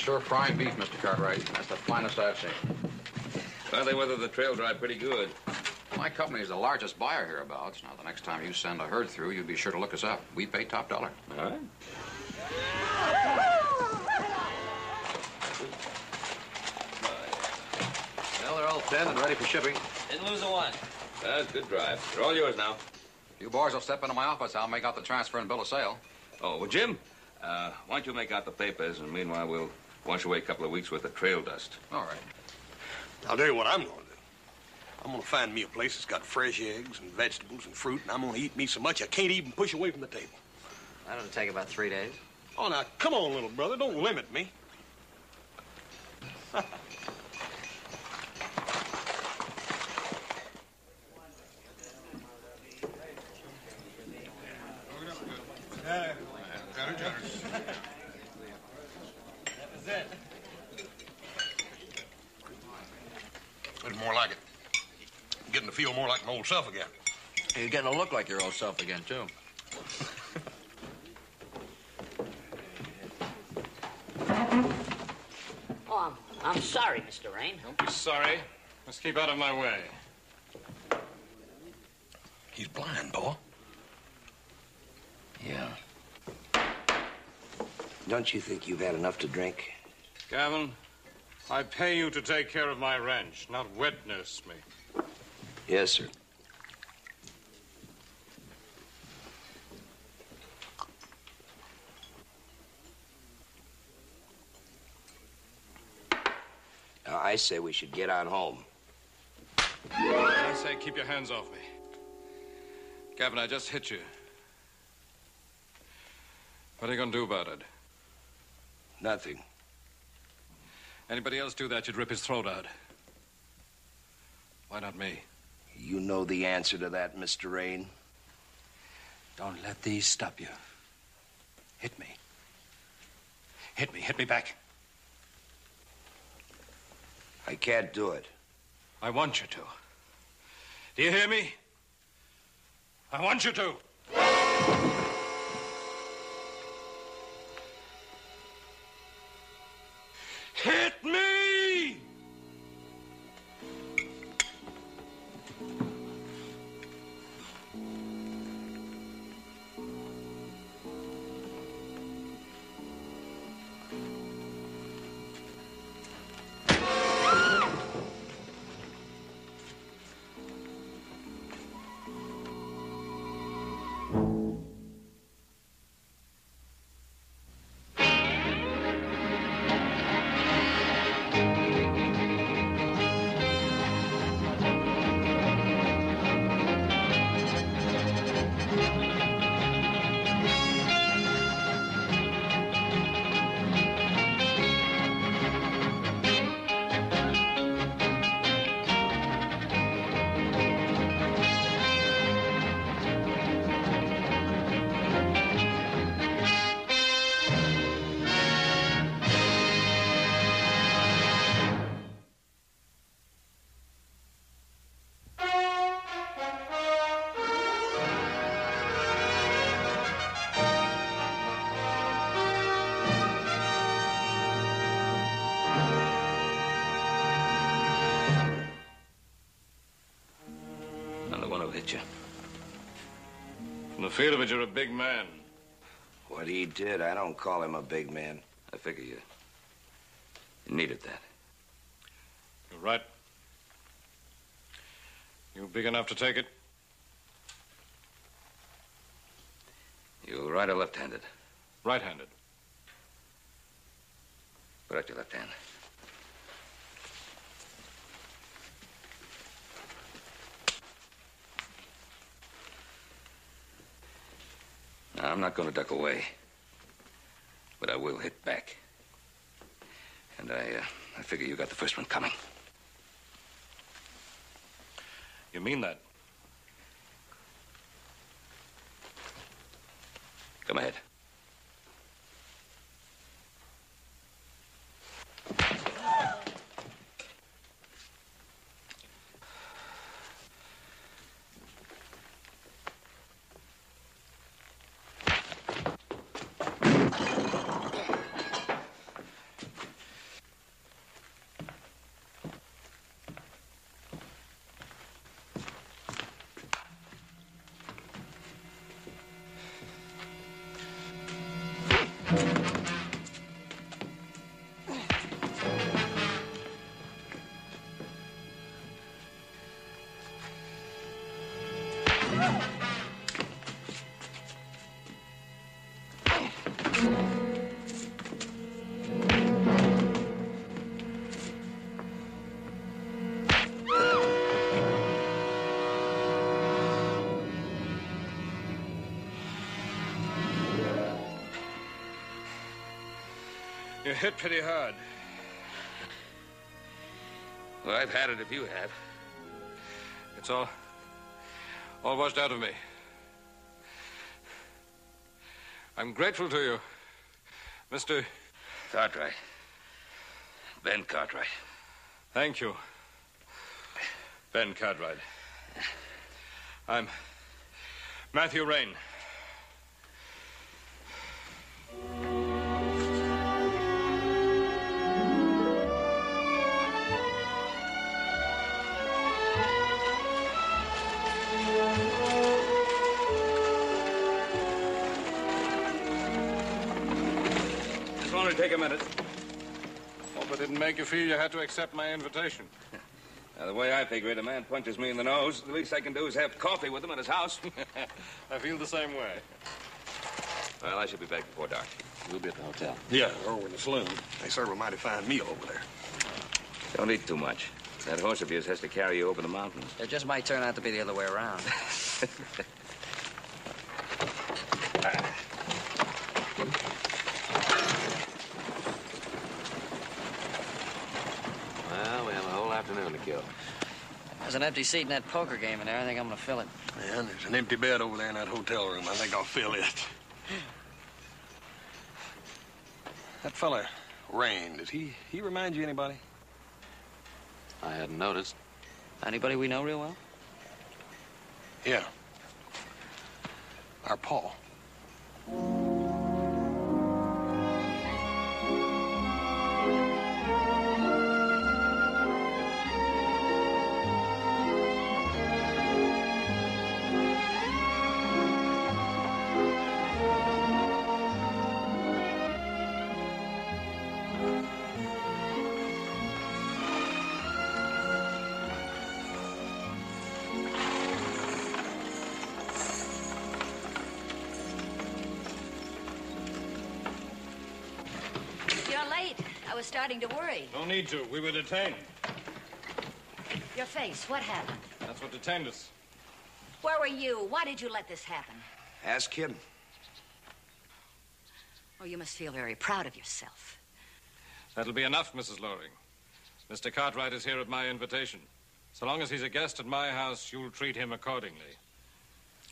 sure frying beef, Mr. Cartwright. That's the finest I've seen. Well, they weathered the trail dry pretty good. My company is the largest buyer hereabouts. Now, the next time you send a herd through, you'd be sure to look us up. We pay top dollar. All right. Well, they're all 10 and ready for shipping. Didn't lose a one. That's good drive. They're all yours now. You boys will step into my office. I'll make out the transfer and bill of sale. Oh, well, Jim, why don't you make out the papers, and meanwhile, we'll wash away a couple of weeks' worth of trail dust. All right. I'll tell you what I'm going to do. I'm going to find me a place that's got fresh eggs and vegetables and fruit, and I'm going to eat me so much I can't even push away from the table. That'll take about 3 days. Oh, now, come on, little brother. Don't limit me. It's more like it. I'm getting to feel more like my old self again. You're getting to look like your old self again, too. Oh, I'm sorry, Mr. Rain. Don't be sorry. Just keep out of my way. He's blind, boy. Yeah. Don't you think you've had enough to drink? Gavin, I pay you to take care of my ranch, not wet nurse me. Yes, sir. Now, I say we should get on home. I say keep your hands off me. Gavin, I just hit you. What are you going to do about it? Nothing. Anybody else do that, you'd rip his throat out. Why not me? You know the answer to that, Mr. Rain. Don't let these stop you. Hit me. Hit me. Hit me back. I can't do it. I want you to. Do you hear me? I want you to. Hit me! From the feel of it, you're a big man. What he did, I don't call him a big man. I figure you needed that. You're right. You big enough to take it? You right or left-handed? Right-handed. Put out your left hand. Now, I'm not going to duck away, but I will hit back. And I figure you got the first one coming. You mean that? Come ahead. You hit pretty hard. Well, I've had it if you have. It's all washed out of me. I'm grateful to you, Mr. Cartwright. Ben Cartwright. Thank you, Ben Cartwright. I'm Matthew Rain. Take a minute. Hope it didn't make you feel you had to accept my invitation. Now, the way I figure it, a man punches me in the nose. The least I can do is have coffee with him at his house. I feel the same way. Well, I should be back before dark. We'll be at the hotel. Yeah, over in the saloon. They serve a mighty fine meal over there. Don't eat too much. That horse of yours has to carry you over the mountains. It just might turn out to be the other way around. Well, we have a whole afternoon to kill. There's an empty seat in that poker game in there. I think I'm gonna fill it. Man, there's an empty bed over there in that hotel room. I think I'll fill it. That fella, Rain, does he remind you of anybody? I hadn't noticed. Anybody we know real well? Yeah. Our Paul. I was starting to worry. No need to. We were detained. Your face, what happened? That's what detained us. Where were you? Why did you let this happen? Ask him. Oh, you must feel very proud of yourself. That'll be enough, Mrs. Loring. Mr. Cartwright is here at my invitation. So long as he's a guest at my house, you'll treat him accordingly.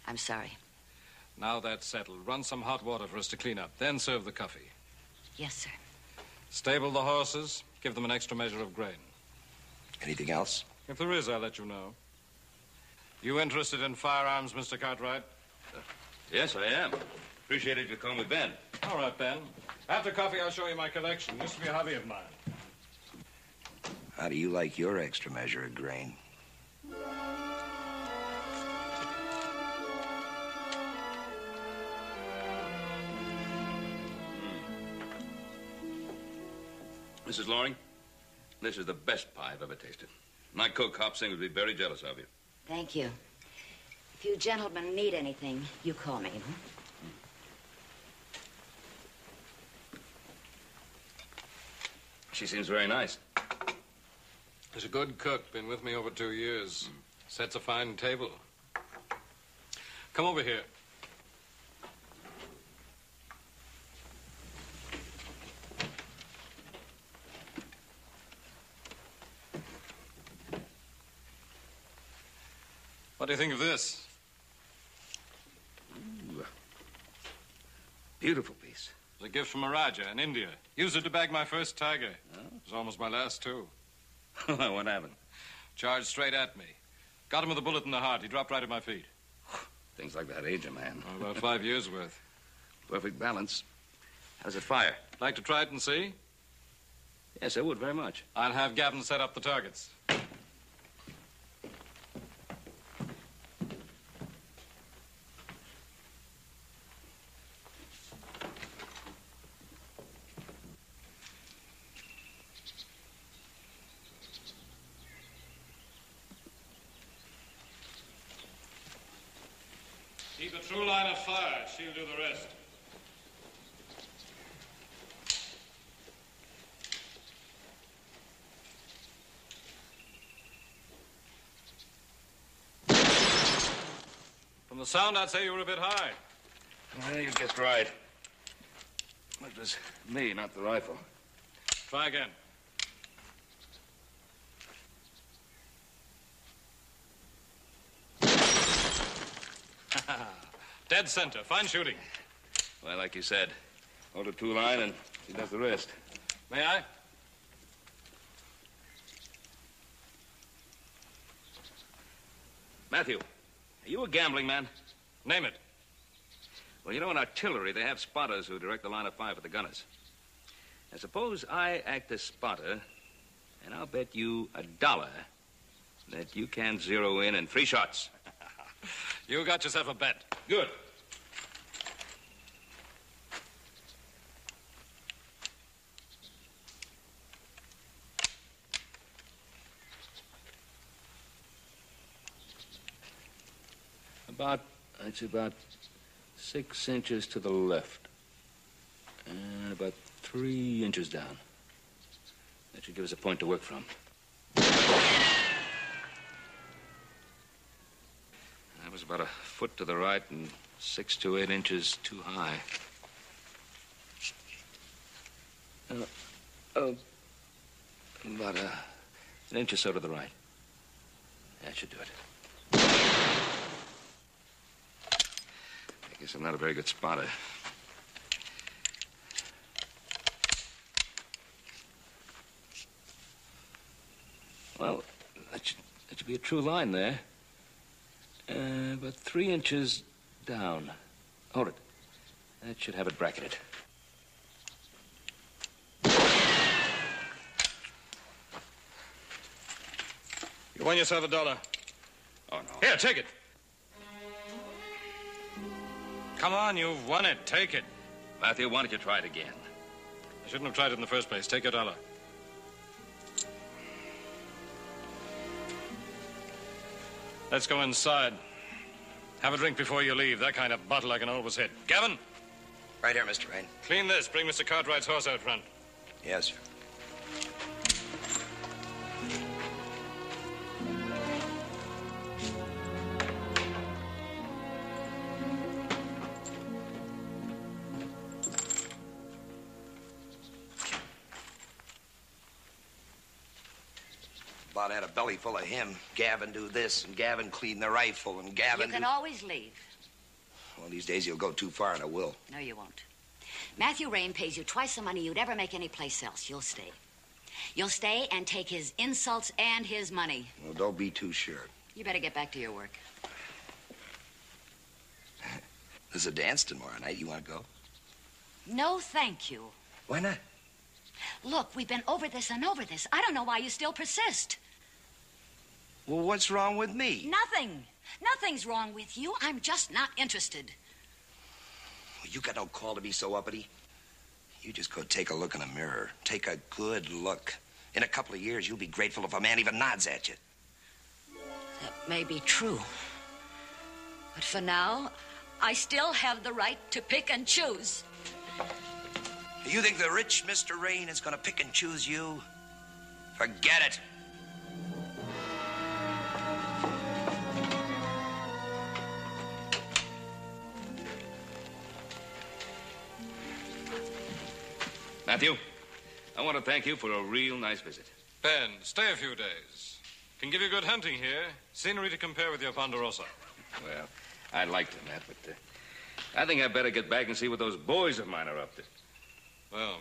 I'm sorry. Now that's settled. Run some hot water for us to clean up, then serve the coffee. Yes, sir. Stable the horses. Give them an extra measure of grain. Anything else? If there is, I'll let you know. You interested in firearms, Mr. Cartwright? Yes, I am. Appreciate it if you call me Ben. All right, Ben. After coffee, I'll show you my collection. Used to be a hobby of mine. How do you like your extra measure of grain? Mrs. Loring, this is the best pie I've ever tasted. My cook, Hop Sing, would be very jealous of you. Thank you. If you gentlemen need anything, you call me. She seems very nice. She's a good cook. Been with me over 2 years. Sets a fine table. Come over here. What do you think of this? Ooh. Beautiful piece. It's a gift from a Raja in India. Used it to bag my first tiger. Oh? It was almost my last, too. What happened? Charged straight at me. Got him with a bullet in the heart. He dropped right at my feet. Things like that age a man. Well, about 5 years' worth. Perfect balance. How's it fire? Like to try it and see? Yes, I would very much. I'll have Gavin set up the targets. Keep a true line of fire. She'll do the rest. From the sound, I'd say you were a bit high. Well, you guessed right. It was me, not the rifle. Try again. Dead center. Fine shooting. Well, like you said, hold a true line and she does the rest. May I? Matthew, are you a gambling man? Name it. Well, you know, in artillery, they have spotters who direct the line of fire for the gunners. And suppose I act as spotter, and I'll bet you $1 that you can zero in 3 shots. You got yourself a bet. Good. It's about 6 inches to the left. And about 3 inches down. That should give us a point to work from. That was about a foot to the right and 6 to 8 inches too high. About an inch or so to the right. That should do it. I guess I'm not a very good spotter. Well, that should be a true line there. About 3 inches down. Hold it. That should have it bracketed. You won yourself $1. Oh, no. Here, take it. Come on, you've won it. Take it. Matthew, why don't you try it again? I shouldn't have tried it in the first place. Take your $1. Let's go inside. Have a drink before you leave. That kind of bottle I can always hit. Gavin? Right here, Mr. Rain. Clean this. Bring Mr. Cartwright's horse out front. Yes, sir. About had a belly full of him. Gavin do this, and Gavin clean the rifle, and Gavin You can always leave. Well, these days you'll go too far, and I will. No, you won't. Matthew Rain pays you twice the money you'd ever make anyplace else. You'll stay. You'll stay and take his insults and his money. Well, don't be too sure. You better get back to your work. There's a dance tomorrow night. You want to go? No, thank you. Why not? Look, we've been over this and over this. I don't know why you still persist. Well, what's wrong with me? Nothing. Nothing's wrong with you. I'm just not interested. Well, you got no call to be so uppity. You just go take a look in a mirror. Take a good look. In a couple of years, you'll be grateful if a man even nods at you. That may be true. But for now, I still have the right to pick and choose. You think the rich Mr. Rain is going to pick and choose you? Forget it. Matthew, I want to thank you for a real nice visit. Ben, stay a few days. Can give you good hunting here. Scenery to compare with your Ponderosa. Well, I'd like to, Matt, but I think I'd better get back and see what those boys of mine are up to. Well,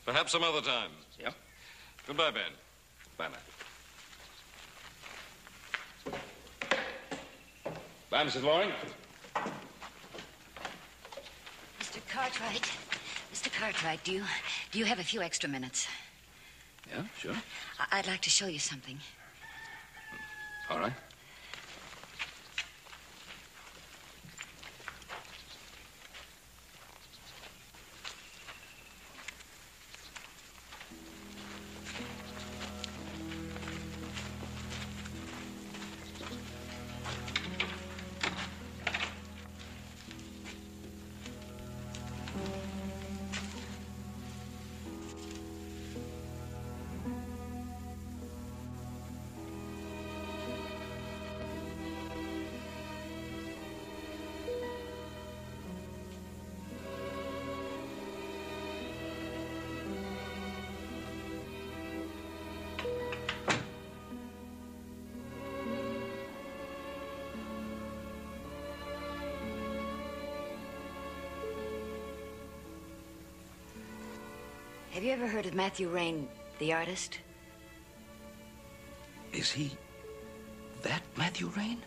perhaps some other time. Yeah? Goodbye, Ben. Bye, Matt. Bye, Mrs. Loring. Mr. Cartwright. Mr. Cartwright, do you have a few extra minutes? Yeah, sure. I'd like to show you something. All right. Have you ever heard of Matthew Rain, the artist? Is he that Matthew Rain?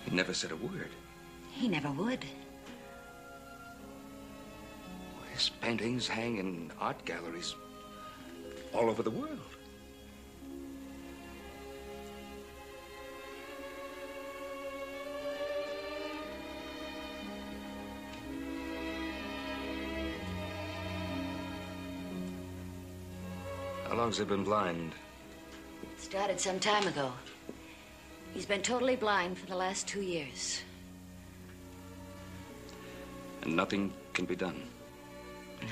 He never said a word. He never would. His paintings hang in art galleries all over the world. How long's he been blind? It started some time ago. He's been totally blind for the last 2 years. And nothing can be done? No.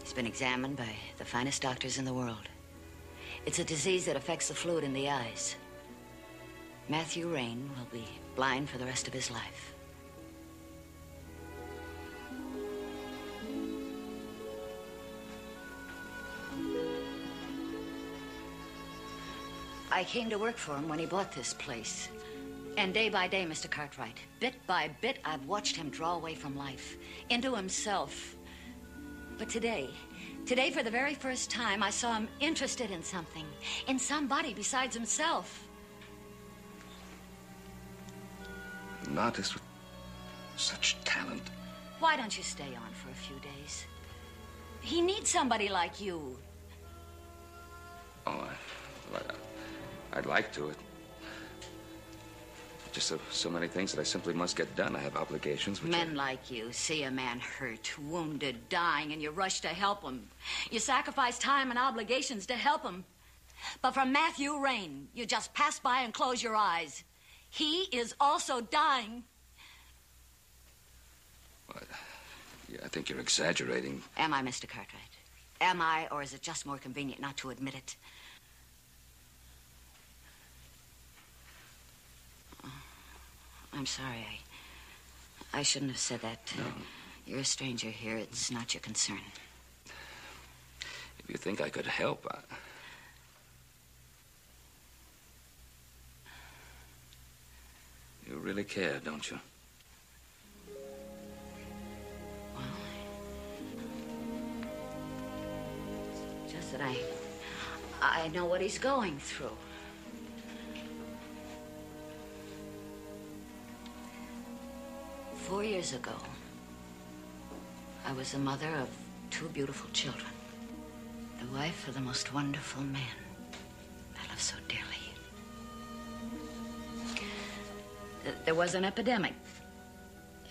He's been examined by the finest doctors in the world. It's a disease that affects the fluid in the eyes. Matthew Rain will be blind for the rest of his life. I came to work for him when he bought this place. And day by day, Mr. Cartwright, bit by bit, I've watched him draw away from life, into himself. But today, for the very first time, I saw him interested in something, in somebody besides himself. An artist with such talent. Why don't you stay on for a few days? He needs somebody like you. Oh, I'd like to. Just so many things that I simply must get done. I have obligations which Men like you see a man hurt, wounded, dying, and you rush to help him. You sacrifice time and obligations to help him. But for Matthew Rain, you just pass by and close your eyes. He is also dying. Well, yeah, I think you're exaggerating. Am I, Mr. Cartwright? Am I, or is it just more convenient not to admit it? I'm sorry. I shouldn't have said that. No. You're a stranger here. It's not your concern. If you think I could help, You really care, don't you? Well, it's just that I know what he's going through. Four years ago, I was the mother of 2 beautiful children, the wife of the most wonderful man I love so dearly. There was an epidemic,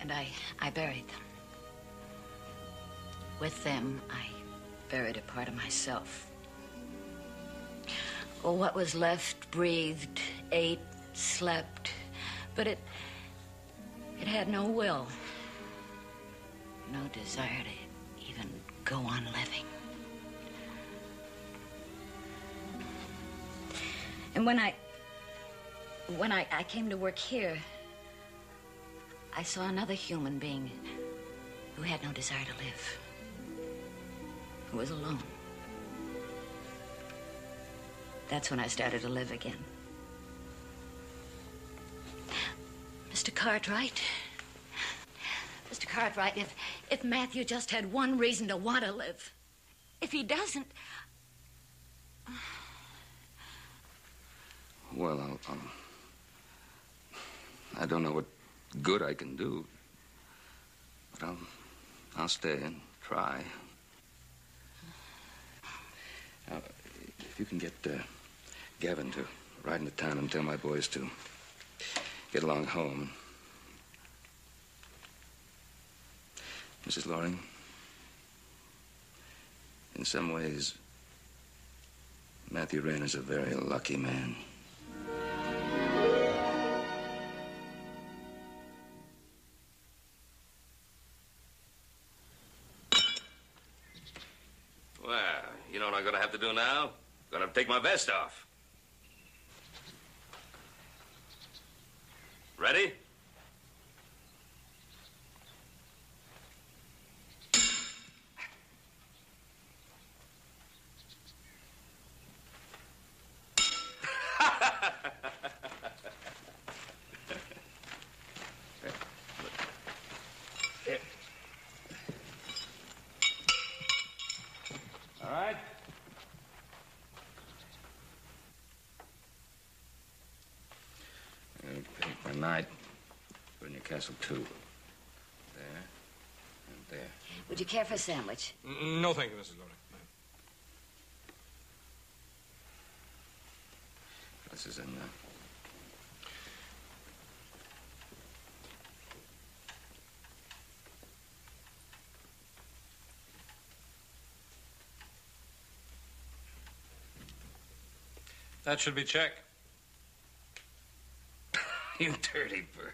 and I buried them. With them, I buried a part of myself. Oh, what was left breathed, ate, slept, but it had no will, no desire to even go on living. And when I came to work here, I saw another human being who had no desire to live, who was alone. That's when I started to live again. Mr. Cartwright. Mr. Cartwright, if Matthew just had one reason to want to live, if he doesn't... Well, I don't know what good I can do, but I'll stay and try. Now, if you can get Gavin to ride into town and tell my boys to get along home. Mrs. Loring, in some ways, Matthew Rain is a very lucky man. Well, you know what I'm going to have to do now? I'm going to take my vest off. Ready? tonight. Put in your castle, too. There and there. Would you care for a sandwich? No, thank you, Mrs. Loring. This is in there. That should be check. You dirty bird.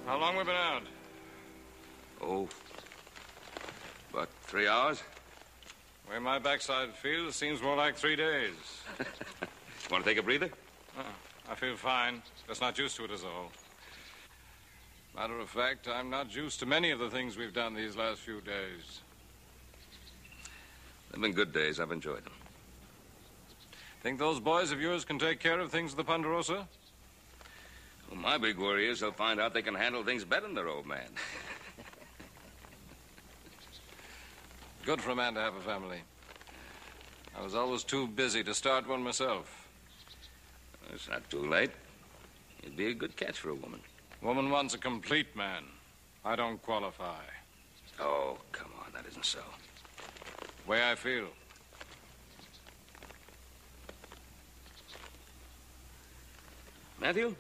How long we been out? Oh, about 3 hours. The way my backside feels, seems more like 3 days. Want to take a breather? I feel fine. Just not used to it is all. Matter of fact, I'm not used to many of the things we've done these last few days. They've been good days. I've enjoyed them. Think those boys of yours can take care of things at the Ponderosa? Well, my big worry is they'll find out they can handle things better than their old man. Good for a man to have a family. I was always too busy to start one myself. It's not too late. It'd be a good catch for a woman. Woman wants a complete man. I don't qualify. Oh, come on. That isn't so. Way I feel. Matthew?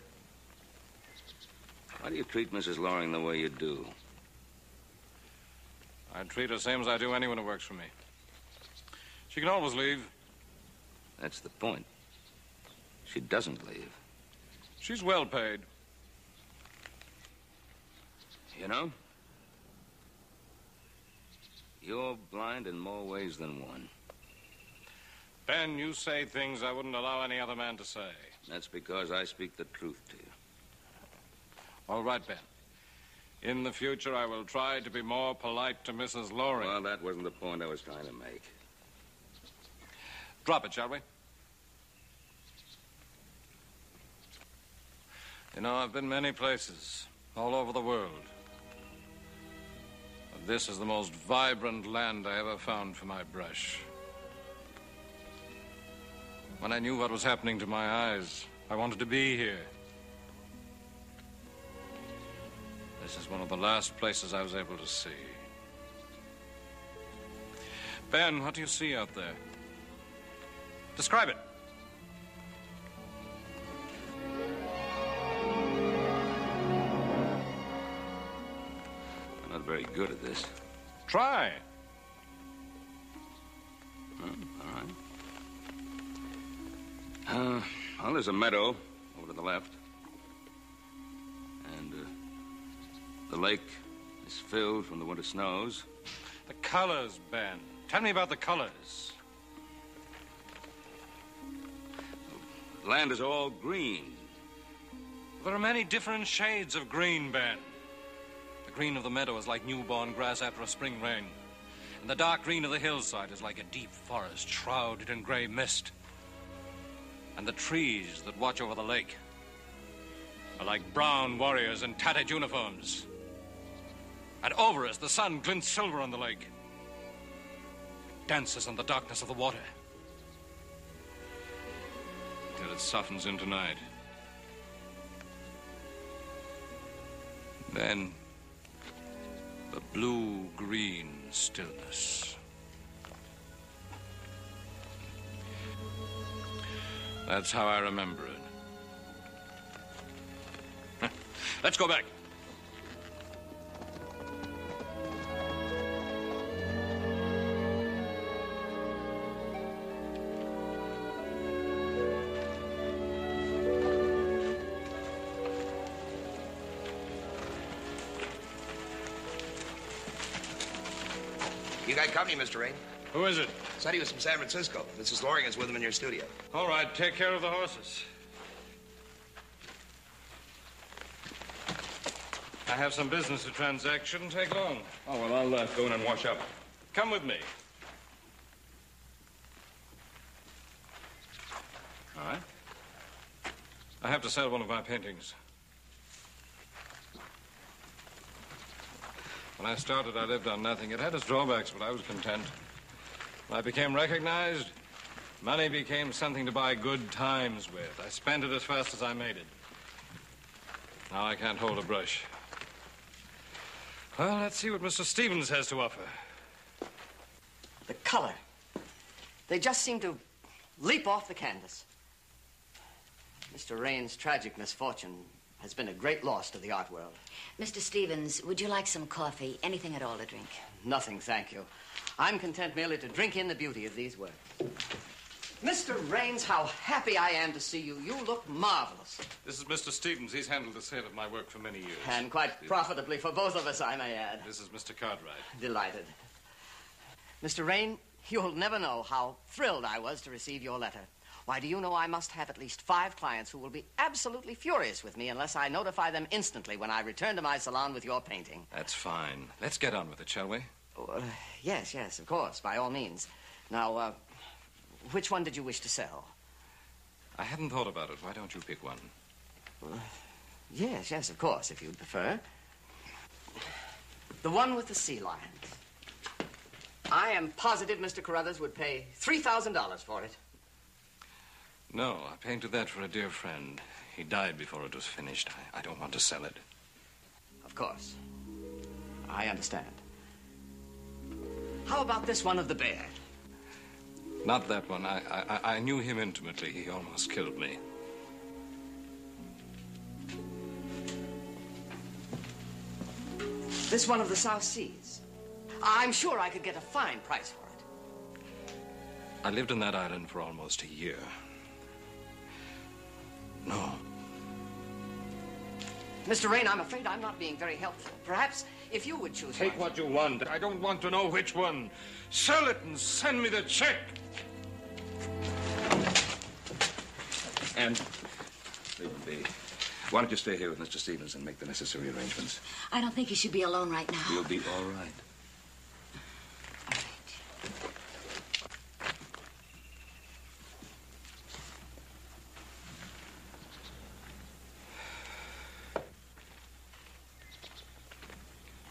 Why do you treat Mrs. Loring the way you do? I treat her same as I do anyone who works for me. She can always leave. That's the point. She doesn't leave. She's well paid. You know, you're blind in more ways than one. Ben, you say things I wouldn't allow any other man to say. That's because I speak the truth to you. All right, Ben. In the future, I will try to be more polite to Mrs. Loring. Well, that wasn't the point I was trying to make. Drop it, shall we? You know, I've been many places, all over the world. But this is the most vibrant land I ever found for my brush. When I knew what was happening to my eyes, I wanted to be here. This is one of the last places I was able to see. Ben, what do you see out there? Describe it. I'm not very good at this. Try. All right. Well, there's a meadow over to the left. And the lake is filled from the winter snows. The colors, Ben. Tell me about the colors. The land is all green. There are many different shades of green, Ben. The green of the meadow is like newborn grass after a spring rain. And the dark green of the hillside is like a deep forest shrouded in gray mist. And the trees that watch over the lake are like brown warriors in tattered uniforms. And over us, the sun glints silver on the lake. It dances on the darkness of the water. Till it softens into night. Then, the blue-green stillness. That's how I remember it. Let's go back. You got company, Mr. Rain. Who is it? Said he was from San Francisco. Mrs. Loring is with him in your studio. All right, take care of the horses. I have some business to transact. Shouldn't take long. Oh, well, I'll go in and wash up. Come with me. All right. I have to sell one of my paintings. When I started, I lived on nothing. It had its drawbacks, but I was content. When I became recognized, money became something to buy good times with. I spent it as fast as I made it. Now I can't hold a brush. Well, let's see what Mr. Stevens has to offer. The color. They just seem to leap off the canvas. Mr. Rain's tragic misfortune has been a great loss to the art world. Mr. Stevens, would you like some coffee? Anything at all to drink? Nothing, thank you. I'm content merely to drink in the beauty of these works. Mr. Rains, how happy I am to see you. You look marvelous. This is Mr. Stevens. He's handled the sale of my work for many years. And quite profitably for both of us, I may add. This is Mr. Cartwright. Delighted. Mr. Rain, you'll never know how thrilled I was to receive your letter. Why, do you know I must have at least 5 clients who will be absolutely furious with me unless I notify them instantly when I return to my salon with your painting. That's fine. Let's get on with it, shall we? Yes, of course, by all means. Now, which one did you wish to sell? I hadn't thought about it. Why don't you pick one? Yes, of course, if you'd prefer. The one with the sea lions. I am positive Mr. Carruthers would pay $3,000 for it. No, I painted that for a dear friend. He died before it was finished. I don't want to sell it. Of course. I understand. How about this one of the bear? Not that one. I knew him intimately. He almost killed me. This one of the South Seas. I'm sure I could get a fine price for it. I lived on that island for almost a year. No. Mr. Rain, I'm afraid I'm not being very helpful. Perhaps if you would choose Take one. what you want. I don't want to know which one. Sell it and send me the check. And leave me be. Why don't you stay here with Mr. Stevens and make the necessary arrangements? I don't think you should be alone right now. You'll be all right. All right.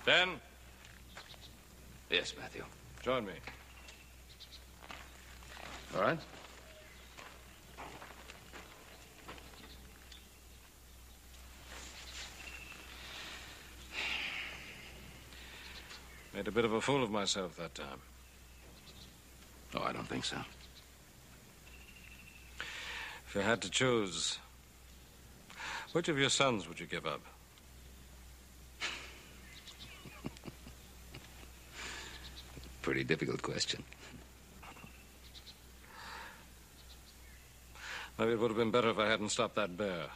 Ben? Yes, Matthew. Join me. All right. Made a bit of a fool of myself that time. Oh, I don't think so. If you had to choose, which of your sons would you give up? Pretty difficult question. Maybe it would have been better if I hadn't stopped that bear.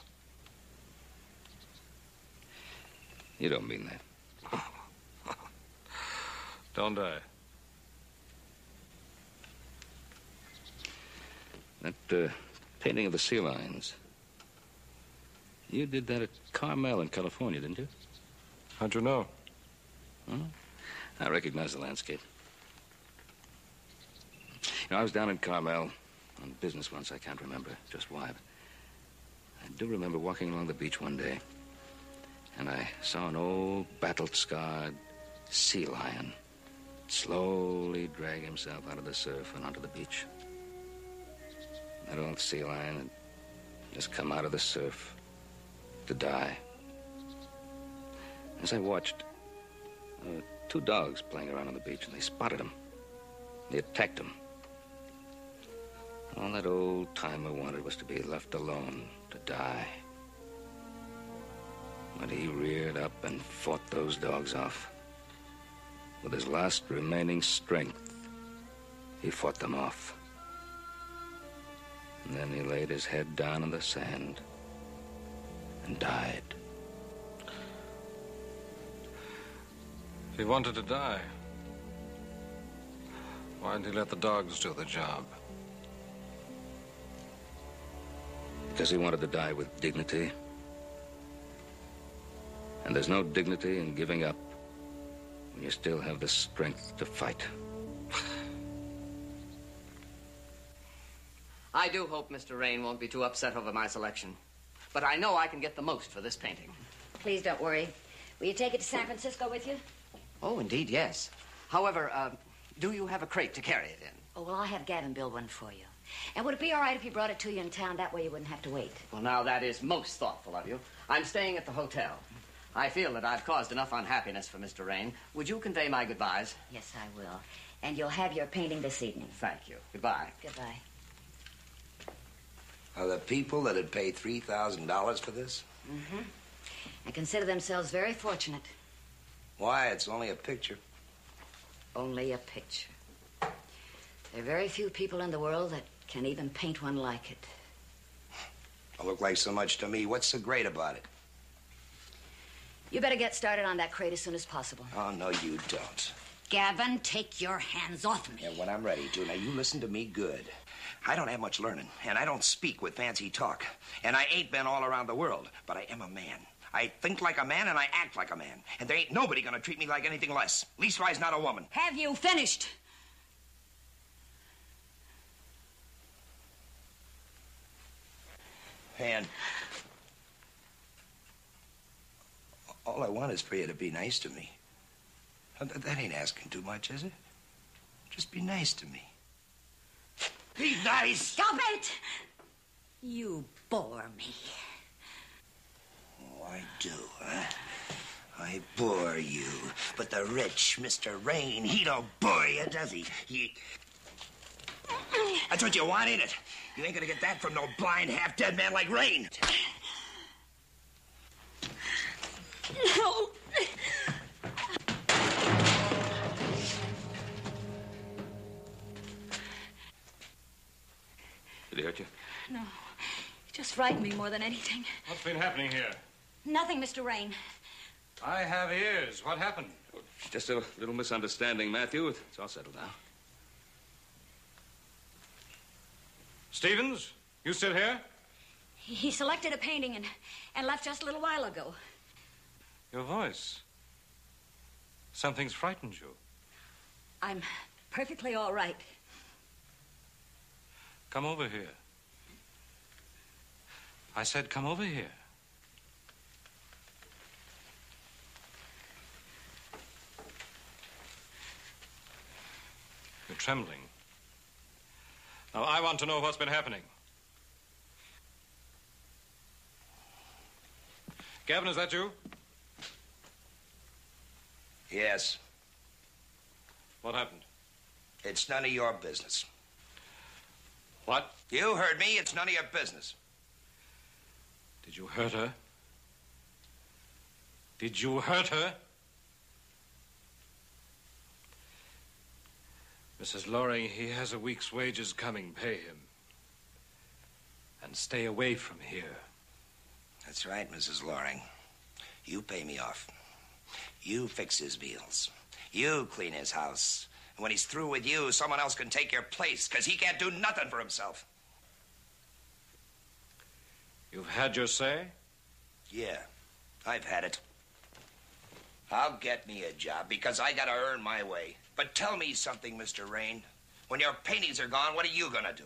You don't mean that. Don't I? That painting of the sea lions. You did that at Carmel in California, didn't you? How'd you know? Huh? I recognize the landscape. You know, I was down in Carmel on business once. I can't remember just why. But I do remember walking along the beach one day, and I saw an old battle-scarred sea lion slowly drag himself out of the surf and onto the beach. That old sea lion had just come out of the surf to die. As I watched, 2 dogs playing around on the beach, and they spotted him. They attacked him. All that old timer wanted was to be left alone to die. But he reared up and fought those dogs off. With his last remaining strength, he fought them off. And then he laid his head down in the sand and died. If he wanted to die, why didn't he let the dogs do the job? Because he wanted to die with dignity And there's no dignity in giving up when you still have the strength to fight. I do hope Mr. Rain won't be too upset over my selection. But I know I can get the most for this painting. Please don't worry. Will you take it to San Francisco with you? Oh, indeed, yes. However, do you have a crate to carry it in? Oh, well, I'll have Gavin build one for you. And would it be all right if he brought it to you in town? That way you wouldn't have to wait. Well, now, that is most thoughtful of you. I'm staying at the hotel. I feel that I've caused enough unhappiness for Mr. Rain. Would you convey my goodbyes? Yes, I will. And you'll have your painting this evening. Thank you. Goodbye. Goodbye. Are the people that had paid $3,000 for this? Mm-hmm. And consider themselves very fortunate. Why? It's only a picture. Only a picture. There are very few people in the world that can even paint one like it. Don't look like so much to me. What's so great about it? You better get started on that crate as soon as possible. Oh, no, you don't. Gavin, take your hands off me. Yeah, when I'm ready to. Now, you listen to me good. I don't have much learning, and I don't speak with fancy talk. And I ain't been all around the world, but I am a man. I think like a man, and I act like a man. And there ain't nobody gonna treat me like anything less. Leastwise, not a woman. Have you finished? And all I want is for you to be nice to me. That ain't asking too much, is it? Just be nice to me. Be nice! Stop it! You bore me. Oh, I do, huh? I bore you. But the rich Mr. Rain, he don't bore you, does he? That's what you want, ain't it? You ain't gonna get that from no blind, half-dead man like Rain. No. Did he hurt you? No. It just frightened me more than anything. What's been happening here? Nothing, Mr. Rain. I have ears. What happened? Just a little misunderstanding, Matthew. It's all settled now. Stevens, you sit here? He selected a painting and left just a little while ago. Your voice. Something's frightened you. I'm perfectly all right. Come over here. I said come over here. You're trembling. Now, I want to know what's been happening. Gavin, is that you? Yes. What happened? It's none of your business. What? You heard me. It's none of your business. Did you hurt her? Did you hurt her? Mrs. Loring, he has a week's wages coming. Pay him. And stay away from here. That's right, Mrs. Loring. You pay me off. You fix his meals. You clean his house. And when he's through with you, someone else can take your place, because he can't do nothing for himself. You've had your say? Yeah, I've had it. I'll get me a job, because I gotta earn my way. But tell me something, Mr. Rain. When your paintings are gone, what are you gonna do?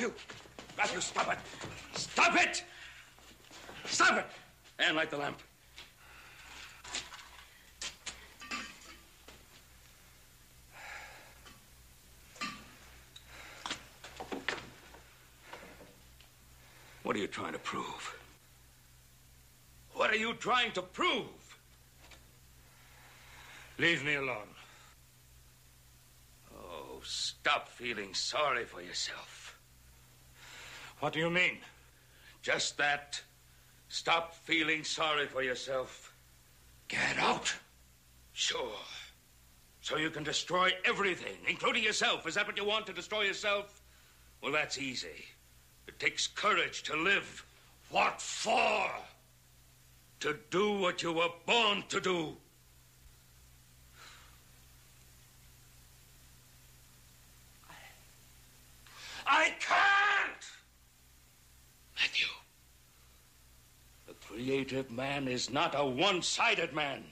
Matthew! Matthew, stop it! Stop it! Stop it! And light the lamp. What are you trying to prove? What are you trying to prove? Leave me alone. Oh, stop feeling sorry for yourself. What do you mean? Just that. Stop feeling sorry for yourself. Get out. Sure. So you can destroy everything, including yourself. Is that what you want, to destroy yourself? Well, that's easy. It takes courage to live. What for? To do what you were born to do. I can't! Matthew, the creative man is not a one-sided man.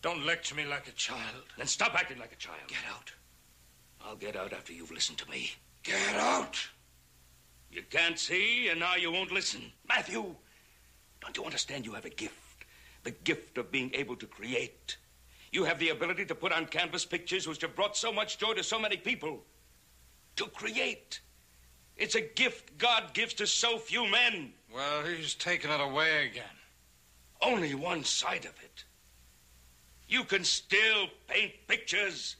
Don't lecture me like a child. Then stop acting like a child. Get out. I'll get out after you've listened to me. Get out! You can't see, and now you won't listen. Matthew, don't you understand you have a gift? The gift of being able to create. You have the ability to put on canvas pictures which have brought so much joy to so many people. To create. It's a gift God gives to so few men. Well, he's taken it away again. Only one side of it. You can still paint pictures.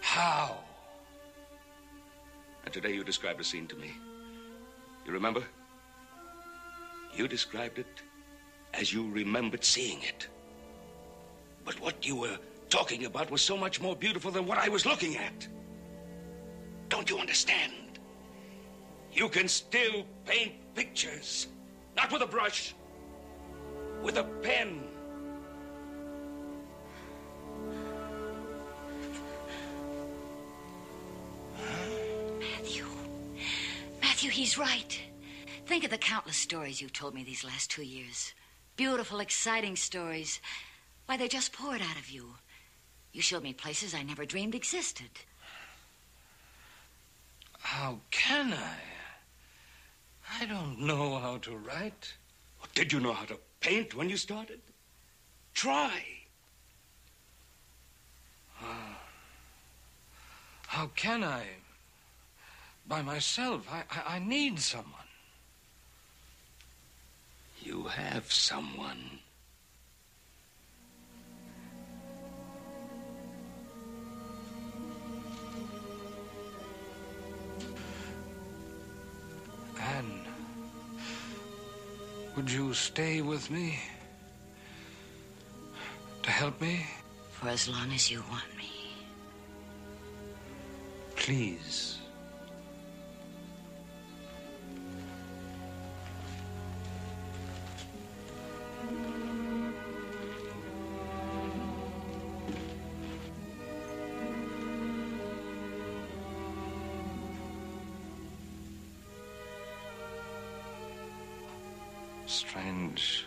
How? And today you described a scene to me. You remember? You described it as you remembered seeing it. But what you were talking about was so much more beautiful than what I was looking at. Don't you understand? You can still paint pictures. Not with a brush. With a pen. Matthew, he's right. Think of the countless stories you've told me these last 2 years. Beautiful, exciting stories. Why, they just poured out of you. You showed me places I never dreamed existed. How can I? I don't know how to write. Did you know how to paint when you started? Try. How can I? By myself. I need someone. You have someone. Anne, would you stay with me? To help me? For as long as you want me. Please. Strange.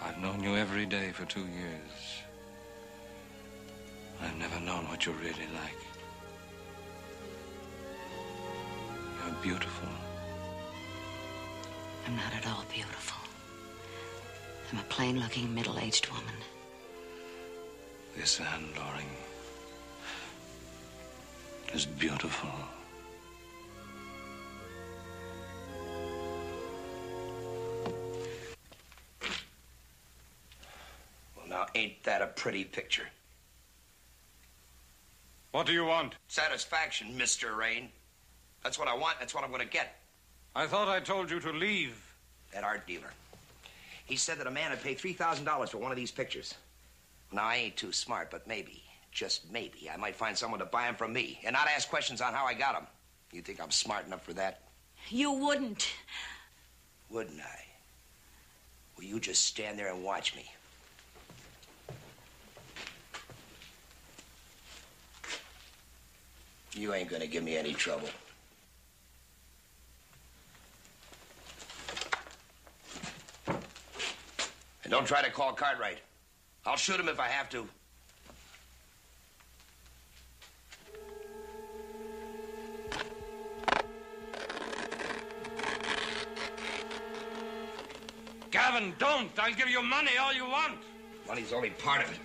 I've known you every day for 2 years. I've never known what you're really like. You're beautiful. I'm not at all beautiful. I'm a plain-looking, middle-aged woman. This Anne Loring is beautiful. Now, ain't that a pretty picture? What do you want? Satisfaction, Mr. Rain. That's what I want. That's what I'm going to get. I thought I told you to leave. That art dealer. He said that a man would pay $3,000 for one of these pictures. Now, I ain't too smart, but maybe, just maybe, I might find someone to buy them from me and not ask questions on how I got them. You think I'm smart enough for that? You wouldn't. Wouldn't I? Well, you just stand there and watch me. You ain't gonna give me any trouble. And don't try to call Cartwright. I'll shoot him if I have to. Gavin, don't. I'll give you money, all you want. Money's only part of it.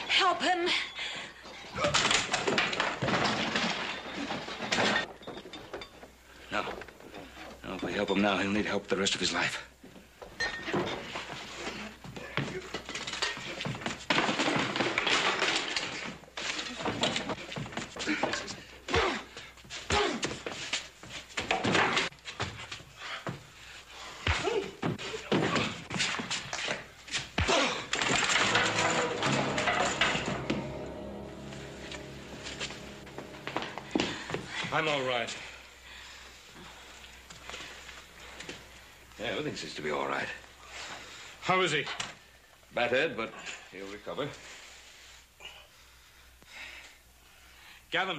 Help him. No. No, if we help him now, he'll need help the rest of his life. I'm all right. Yeah, everything seems to be all right. How is he? Battered, but he'll recover. Gavin,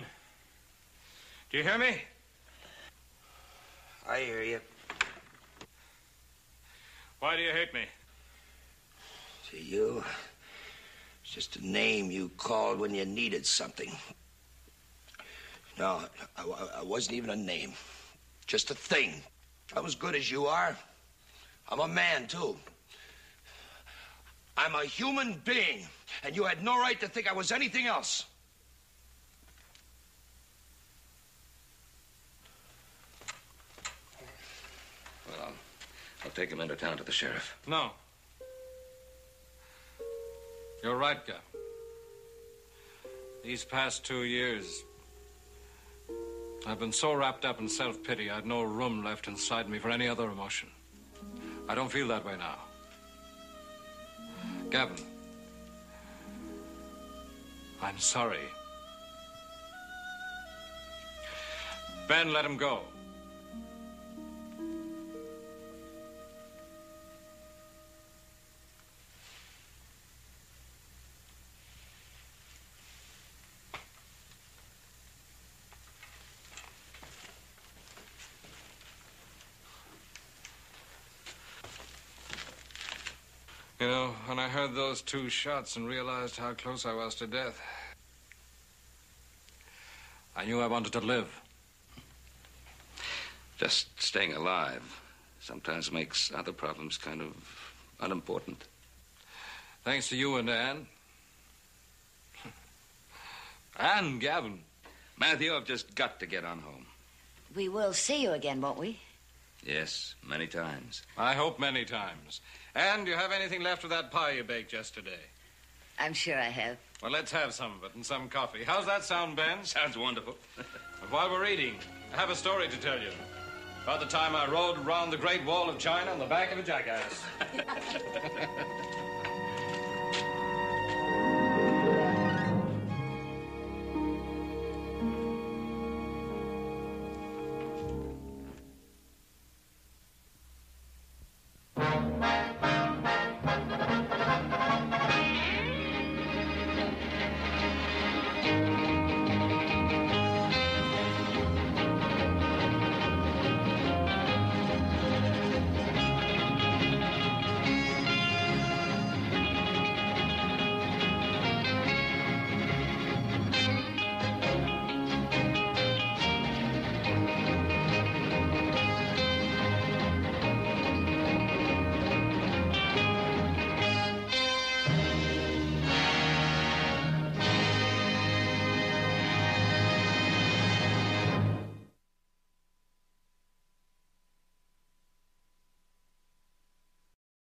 do you hear me? I hear you. Why do you hate me? See, you... It's just a name you called when you needed something. No, I wasn't even a name. Just a thing. I'm as good as you are. I'm a man, too. I'm a human being, and you had no right to think I was anything else. Well, I'll take him into town to the sheriff. No. You're right, Gavin. These past 2 years, I've been so wrapped up in self-pity, I had no room left inside me for any other emotion. I don't feel that way now. Gavin, I'm sorry. Ben, let him go. You know, when I heard those 2 shots and realized how close I was to death, I knew I wanted to live. Just staying alive sometimes makes other problems kind of unimportant. Thanks to you and Anne. And Gavin. Matthew, I've just got to get on home. We will see you again, won't we? Yes, many times. I hope many times. And do you have anything left of that pie you baked yesterday? I'm sure I have. Well, let's have some of it and some coffee. How's that sound, Ben? Sounds wonderful. And while we're eating, I have a story to tell you. About the time I rode around the Great Wall of China on the back of a jackass.